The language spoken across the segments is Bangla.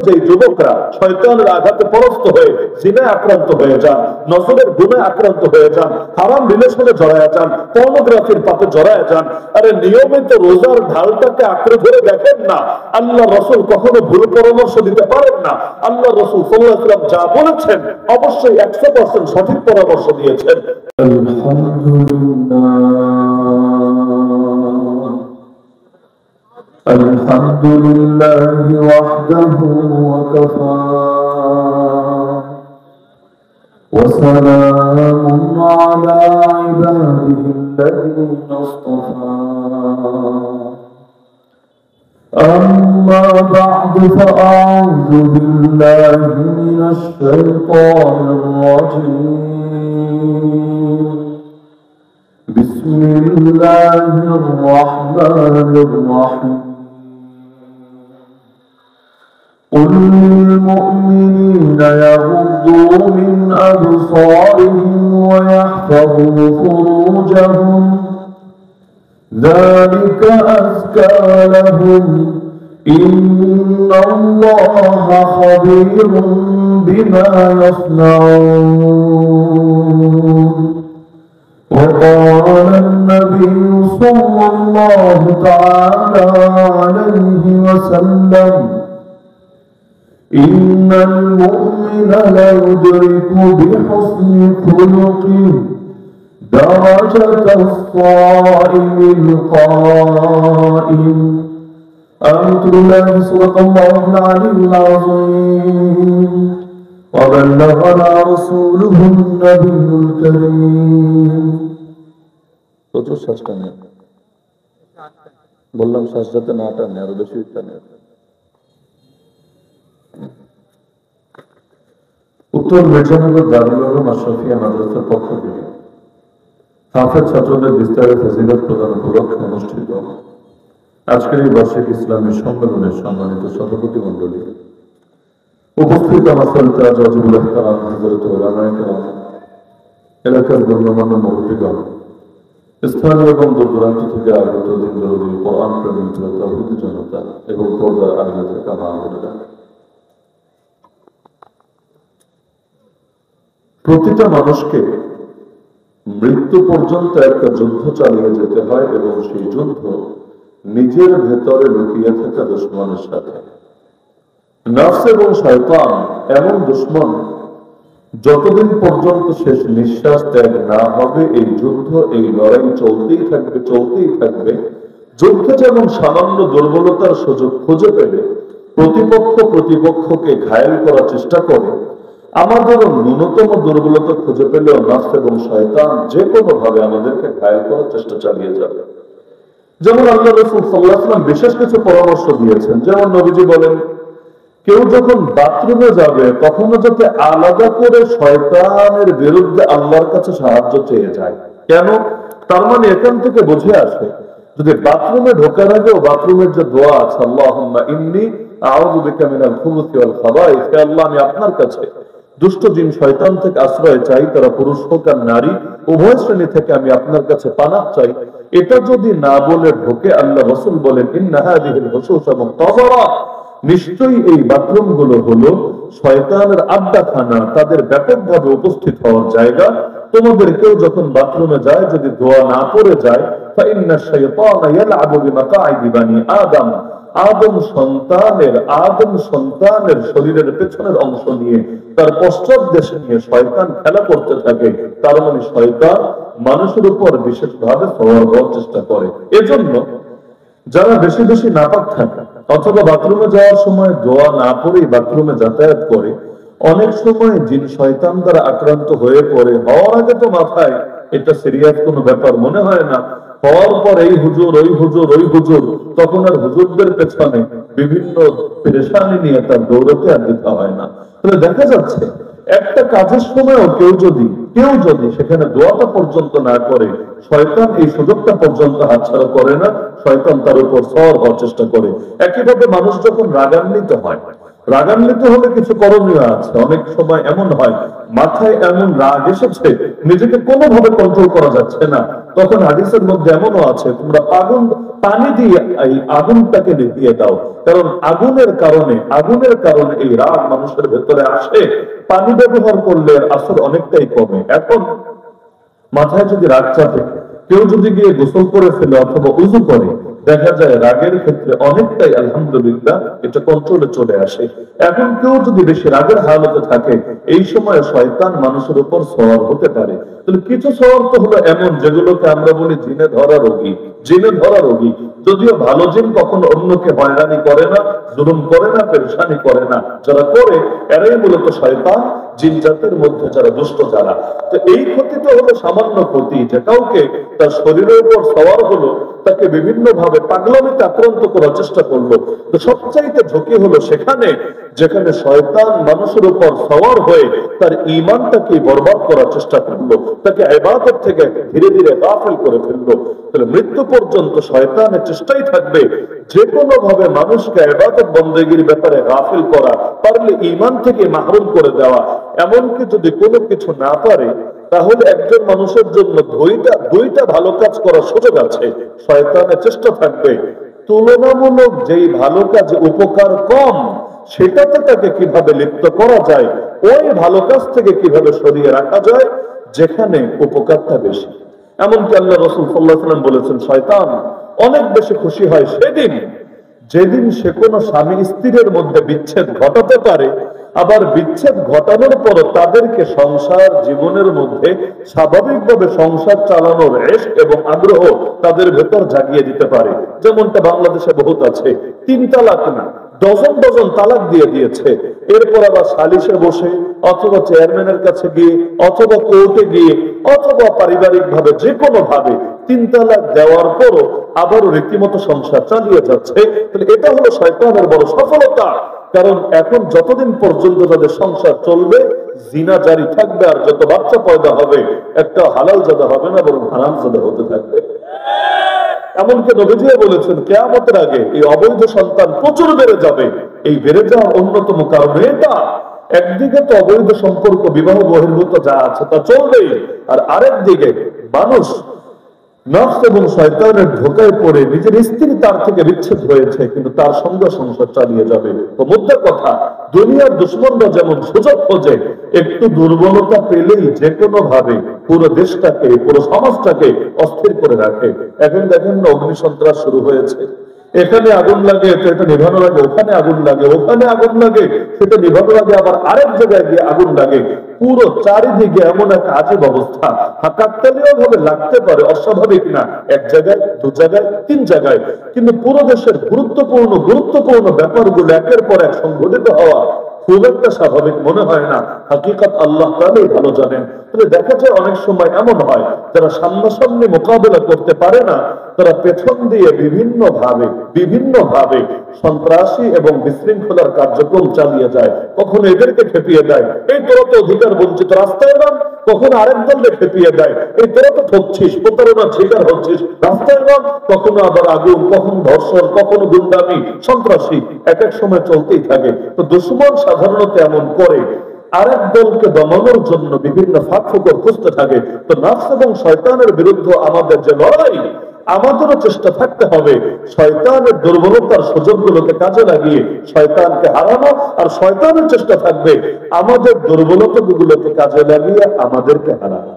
যে যুবকরা শয়তানের আঘাতে পরস্ত হয়ে জিনায় আক্রান্ত হয়ে যান, নজরের গুণে আক্রান্ত হয়ে যান, হারাম রিলেশনে জড়ায় যান, পর্নোগ্রাফির পাপে জড়ায় যান, আরে নিয়মিত রোজার ঢালটাকে আঁকড়ে ধরে দেখেন না। আল্লাহ রাসূল কখনো ভুল পরামর্শ দিতে পারেন না। আল্লাহ রাসূল সাল্লাল্লাহু আলাইহি ওয়াসাল্লাম যা বলেছেন অবশ্যই 100% সঠিক পরামর্শ দিয়েছেন। الحمد لله وحده وكفى وسلام على عباده الذين اصطفى أما بعد فأعوذ بالله من الشيطان الرجيم بسم الله الرحمن الرحيم قل للمؤمنين يغضوا من أبصارهم ويحفظوا فروجهم ذلك أزكى لهم إن الله خبير بما يصنعون وقال النبي صلى الله تعالى عليه وسلم إن المؤمن ليدرك بحسن خلقه درجة الصائم القائم. آمنت بالله صدق الله العلي العظيم وبلغنا رسوله النبي الكريم. বললাম শ্বাস যাতে না টানে, আরো বেশি টানে। উত্তর মির্জানগর দারুল উলুম আশরাফিয়া মাদ্রাসার পক্ষ থেকে হাফেজ ছাত্রদের বিস্তারে ফজিলত প্রদান উপলক্ষে অনুষ্ঠিত আজকের এই বার্ষিক ইসলামী সম্মেলনের সম্মানিত সভাপতি মণ্ডলী, উপস্থিত আমার সরকার ওয়াজিবুল ইহতারাম হযরত উলামায়ে কেরাম, এলাকার গণ্যমান্য মুরব্বিগণ, স্থানীয় এবং দূর দূরান্ত থেকে আগত দিন দরদি কোরআন প্রেমী তাওহীদি জনতা এবং পর্দার আড়ালে থাকা মা বোনেরা, প্রতিটা মানুষকে মৃত্যু পর্যন্ত একটা যুদ্ধ চালিয়ে যেতে হয় এবং সেই যুদ্ধ নিজের ভেতরে লুকিয়ে থাকা দুশমনের সাথে। নফস এবং শয়তান এমন দুশমন, যতদিন পর্যন্ত শেষ নিঃশ্বাস ত্যাগ না হবে এই যুদ্ধ, এই লড়াই চলতেই থাকবে, চলতেই থাকবে। যুদ্ধে যেমন সামান্য দুর্বলতার সুযোগ খুঁজে পেলে প্রতিপক্ষকে ঘায়েল করার চেষ্টা করে, আমাদের ন্যূনতম দুর্বলতা খুঁজে পেলেও নফস এবং শয়তান যে কোনো ভাবে আমাদেরকে ঘায়েল করার চেষ্টা চালিয়ে যাবে। যেমন আল্লাহ রাসূল সাল্লাল্লাহু আলাইহি ওয়াসাল্লাম বিশেষ কিছু পরামর্শ দিয়েছেন। যেমন নবীজি বলেন, কেউ যখন বাথরুমে যাবে তখনও যাতে আলাদা করে শয়তানের বিরুদ্ধে আল্লাহর কাছে সাহায্য চেয়ে যায়। কেন? তার মানে এখান থেকে বুঝে আসে, যদি বাথরুমে ঢোকার আগেও বাথরুমের যে দোয়া আছে, আল্লাহুম্মা ইন্নী আউযু বিকা মিনাল খুবুসি ওয়াল খাবাইস, হে আল্লাহ আমি আপনার কাছে দুষ্ট জিন শয়তান থেকে আশ্রয় চাই, তারা পুরুষ হোক আর নারী, উভয় শ্রেণী থেকে আমি আপনার কাছে পানাহ চাই। এটা যদি না বলে ঢোকে, আল্লাহ রাসূল বলেন ইন্না হাযিহিল হুসুসা মুনতাযিরা, নিশ্চয়ই এই বাথরুম গুলো হলো শয়তানের আড্ডাখানা, তাদের ব্যাপকভাবে উপস্থিত হওয়ার জায়গা। তোমাদের কেউ যখন বাথরুমে যায় যদি দোয়া না পড়ে যায়, ফাইন্নাশ শাইতানা ইয়ালআবু বিমাকাইদি বানি আদম, আদম সন্তানের শরীরের পেছনের অংশ নিয়ে, তার পশ্চাৎ দেশে নিয়ে শয়তান খেলা করতে থাকে। তার মানে শয়তান মানুষের উপর বিশেষভাবে সওয়ার হওয়ার চেষ্টা করে। এজন্য যারা বেশি বেশি নাপাক থাকে অথবা বাথরুমে যাওয়ার সময় দোয়া না পড়েই বাথরুমে যাতায়াত করে, অনেক সময় জিন শয়তান দ্বারা আক্রান্ত হয়ে পড়ে। হওয়ার আগে তো মাথায় এটা সিরিয়াস কোনো ব্যাপার মনে হয় না, হওয়ার পর এই হুজুর ওই হুজুর ওই হুজুর, তখন আর হুজুরদের পেছনে বিভিন্ন পেরেশানি নিয়ে তার দৌড়তে আর দিতে হয় না। তাহলে দেখা যাচ্ছে একটা কাজের সময়ও কেউ যদি সেখানে দোয়াটা পর্যন্ত না করে, শয়তান এই সুযোগটা পর্যন্ত হাতছাড়া করে না, শয়তান তার উপর সওয়ার হওয়ার চেষ্টা করে। একইভাবে মানুষ যখন রাগান্বিত হয়, রাগান্বিত হলে কিছু করণীয় আছে। অনেক সময় এমন হয় মাথায় এমন রাগ এসেছে নিজেকে কোনোভাবে কন্ট্রোল করা যাচ্ছে না, তখন হাদিসের মধ্যে এমনও আছে তোমরা পানি দিয়ে এই আগুনটাকে নিভিয়ে দাও, কারণ আগুনের কারণে এই রাগ মানুষের ভেতরে আসে। পানি ব্যবহার করলে আসর অনেকটাই কমে। এখন মাথায় যদি রাগ চাপে কেউ যদি গিয়ে গোসল করে ফেলে অথবা উযু করে, দেখা যায় রাগের ক্ষেত্রে অনেকটাই আলহামদুলিল্লাহ এটা কন্ট্রোলে চলে আসে। এখন কেউ যদি বেশি রাগের হালতে থাকে, এই সময় শয়তান মানুষের উপর সওয়ার হতে পারে। তাহলে কিছু সওয়ার তো হলো এমন যেগুলোকে আমরা বলি জিনে ধরা রোগী। যদিও ভালো জিন কখনো অন্যকে হয়রানি করে না, জুলুম করে না, পেরেশানি করে না। যারা করে এরাই মূলত শয়তান, জিন জাতের মধ্যে যারা দুষ্ট যারা। তো এই ক্ষতিটা হলো সামান্য ক্ষতি, যে কাউকে তার শরীরের উপর সওয়ার হলো, তাকে বিভিন্ন ভাবে পাগলামিতে আক্রান্ত করার চেষ্টা করলো। তো সবচাইতে ঝুঁকি হলো সেখানে যেখানে শয়তান মানুষের উপর সওয়ার হয়ে তার ঈমানটাকে বরবাদ করার চেষ্টা করলো, তাকে ইবাদত থেকে ধীরে ধীরে গাফিল করে ফেললো। তাহলে মৃত্যু পর্যন্ত শয়তানের চেষ্টাই থাকবে যে কোনো ভাবে মানুষকে ইবাদত বন্দেগীর ব্যাপারে গাফিল করা, পারলে ঈমান থেকে মাহরুম করে দেওয়া। এমনকি যদি কোনো কিছু না পারে, তাহলে একজন মানুষের জন্য দুইটা ভালো কাজ করার সুযোগ আছে। শয়তানের চেষ্টা থাকবে তুলনামূলক যেই ভালো কাজ উপকার কম, সেটাতে তাকে কিভাবে লিপ্ত করা যায়, ওই ভালো কাজ থেকে কিভাবে সরিয়ে রাখা যায় যেখানে উপকারটা বেশি। এমনকি আল্লাহ রাসূল সাল্লাল্লাহু আলাইহি ওয়াসাল্লাম বলেছেন, শয়তান অনেক বেশি খুশি হয় যেদিন সে কোনো স্বামী স্ত্রীর মধ্যে বিচ্ছেদ ঘটাতে পারে, আবার বিচ্ছেদ ঘটানোর পর তাদেরকে সংসার জীবনের মধ্যে স্বাভাবিকভাবে সংসার চালানোর ইশক এবং আগ্রহ তাদের ভেতর জাগিয়ে দিতে পারে। যেমনটা বাংলাদেশে বহুত আছে, 3 তালাক না, ডজন তালাক দিয়ে দিয়েছে। এরপর আবার সালিশে বসে অথবা চেয়ারম্যানের কাছে গিয়ে অথবা কোর্টে গিয়ে অথবা পারিবারিক ভাবে যে কোনো ভাবে 3 তালাক দেওয়ার পরও আবারও রীতিমতো সংসার চালিয়ে যাচ্ছে। তাহলে এটা হলো শয়তানের বড় সফলতা। কারণ এখন যতদিন পর্যন্ত তাদের সংসার চলবে, জিনা জারি থাকবে, আর যত বাচ্চা পয়দা হবে একটা হালাল জাদা হবে না, বরং হারাম জাদা হতে থাকবে। এমনকি নবীজিও বলেছেন কিয়ামতের আগে এই অবৈধ সন্তান প্রচুর বেড়ে যাবে। এই বেড়ে যাওয়ার অন্যতম কারণ এটা। একদিকে তো অবৈধ সম্পর্ক, বিবাহ বহির্ভূত যা আছে তা চলবেই, আর আরেক দিকে মানুষ নফস এবং শয়তানের ধোঁকায় পড়ে নিজের স্ত্রী তার থেকে বিচ্ছেদ হয়েছে, কিন্তু তার সঙ্গে সংসার চালিয়ে যাবে। তো মুদ্রা কথা, দুনিয়ার দুশ্মনরা যেমন সুযোগ খোঁজে, একটু দুর্বলতা পেলেই যে কোনো ভাবে পুরো দেশটাকে, পুরো সমাজটাকে অস্থির করে রাখে। এখন দেখেন না, অগ্নি সন্ত্রাস শুরু হয়েছে। এখানে আগুন লাগে তো এটা নিভানো লাগে, ওখানে আগুন লাগে, ওখানে আগুন লাগে সেটা নিভানো লাগে, আবার আরেক জায়গায় গিয়ে আগুন লাগে। পুরো চারিদিকে এমন একটা আজীব অবস্থা। কাকতালীয় ভাবে লাগতে পারে অস্বাভাবিক না, এক জায়গায়, 2 জায়গায়, 3 জায়গায়, কিন্তু পুরো দেশের গুরুত্বপূর্ণ ব্যাপারগুলো একের পর এক সংঘটিত হওয়া খুব একটা স্বাভাবিক মনে হয় না। হাকিকত আল্লাহ তাআলাই ভালো জানেন। তবে দেখা যায় অনেক সময় এমন হয় যারা সামনাসামনি মোকাবেলা করতে পারে না, তারা পেছন দিয়ে বিভিন্ন ভাবে সন্ত্রাসী এবং বিশৃঙ্খলার কার্যক্রম চালিয়ে যায়। কখনো এদেরকে খেপিয়ে দেয়, এই তোরা তো অধিকার বঞ্চিত, রাস্তায় নাম। কখনো আরেক দলকে খেপিয়ে দেয়, এই তোরা তো ঠকছিস, প্রতারণার শিকার হচ্ছিস, রাস্তায় নাম। কখনো আবার আগুন, কখনো ধর্ষণ, কখনো গুন্ডামি, সন্ত্রাসী, এক এক সময় চলতেই থাকে। তো দুশমন সাধারণত এমন করে, আরেক দলকে দমানোর জন্য বিভিন্ন ফাঁক ফোকর খুঁজতে থাকে। তো নফস এবং শয়তানের বিরুদ্ধে আমাদের যে লড়াই, আমাদেরও চেষ্টা থাকতে হবে শয়তানের দুর্বলতার সুযোগগুলোকে কাজে লাগিয়ে শয়তানকে হারানো, আর শয়তানের চেষ্টা থাকবে আমাদের দুর্বলতাগুলোকে কাজে লাগিয়ে আমাদেরকে হারানো।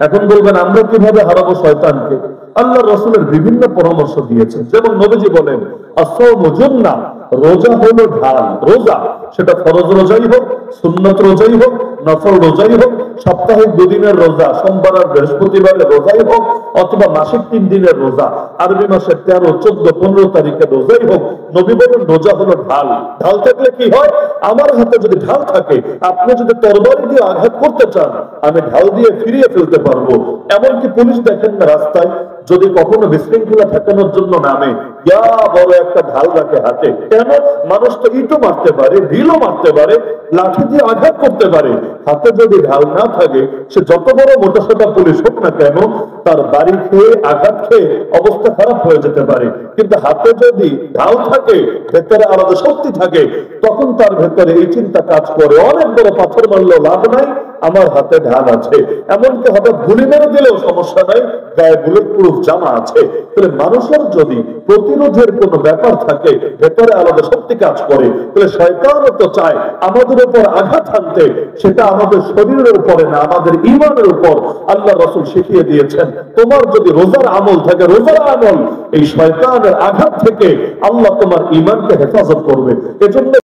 এখন বলবেন আমরা কিভাবে হারাবো শয়তানকে? আল্লাহ রাসূলের বিভিন্ন পরামর্শ দিয়েছেন। যেমন নবীজি বলেন, আস-সাওমু জুন্নাহ, রোজা হলো ঢাল। রোজা সেটা ফরজ রোজাই হোক, সুন্নত রোজাই হোক, নফল রোজাই হোক, সাপ্তাহিক 2 দিনের রোজা, সোমবার আর বৃহস্পতিবারের রোজাই হোক, অথবা মাসিক 3 দিনের রোজা, আরবি মাসের 13, 14, 15 তারিখের রোজাই হোক, নবী বলেন রোজা হলো ঢাল। ঢাল থাকলে কি হয়? আমার হাতে যদি ঢাল থাকে, আপনি যদি তরবারি দিয়ে আঘাত করতে চান, আমি ঢাল দিয়ে ফিরিয়ে ফেলতে পারবো। এমনকি পুলিশ দেখেন না রাস্তায়, যদি কখনো বিশৃঙ্খলা ঠেকানোর জন্য নামে, ইয়া বড় একটা ঢাল রাখে হাতে। কেন? মানুষ তো ইটও মারতে পারে, ঢিলও মারতে পারে, লাঠি দিয়ে আঘাত করতে পারে। হাতে যদি ঢাল না থাকে, সে যত বড় মোটাসোটা পুলিশ হোক না কেন, তার বাড়ি খেয়ে আঘাত খেয়ে অবস্থা খারাপ হয়ে যেতে পারে। কিন্তু হাতে যদি ঢাল থাকে, ভেতরে আলাদা শক্তি থাকে, তখন তার ভেতরে এই চিন্তা কাজ করে, অনেক বড় পাথর মারলেও লাভ নাই, আমার হাতে ঢাল আছে। এমনকি হঠাৎ গুলি মেরে দিলেও সমস্যা নাই, গায়ে বুলেট প্রুফ জামা আছে। তাহলে মানুষের যদি প্রতিরোধের কোনো ব্যাপার থাকে, ভেতরে আলাদা শক্তি কাজ করে, তাহলে শয়তানও তো চায় আমাদের উপর আঘাত হানতে। সেটা আমাদের শরীরের উপরে না, আমাদের ঈমানের উপর। আল্লাহ রাসূল শিখিয়ে দিয়েছেন, তোমার যদি রোজার আমল থাকে, রোজার আমল এই শয়তানের আঘাত থেকে আল্লাহ তোমার ঈমানকে হেফাজত করবে। এজন্য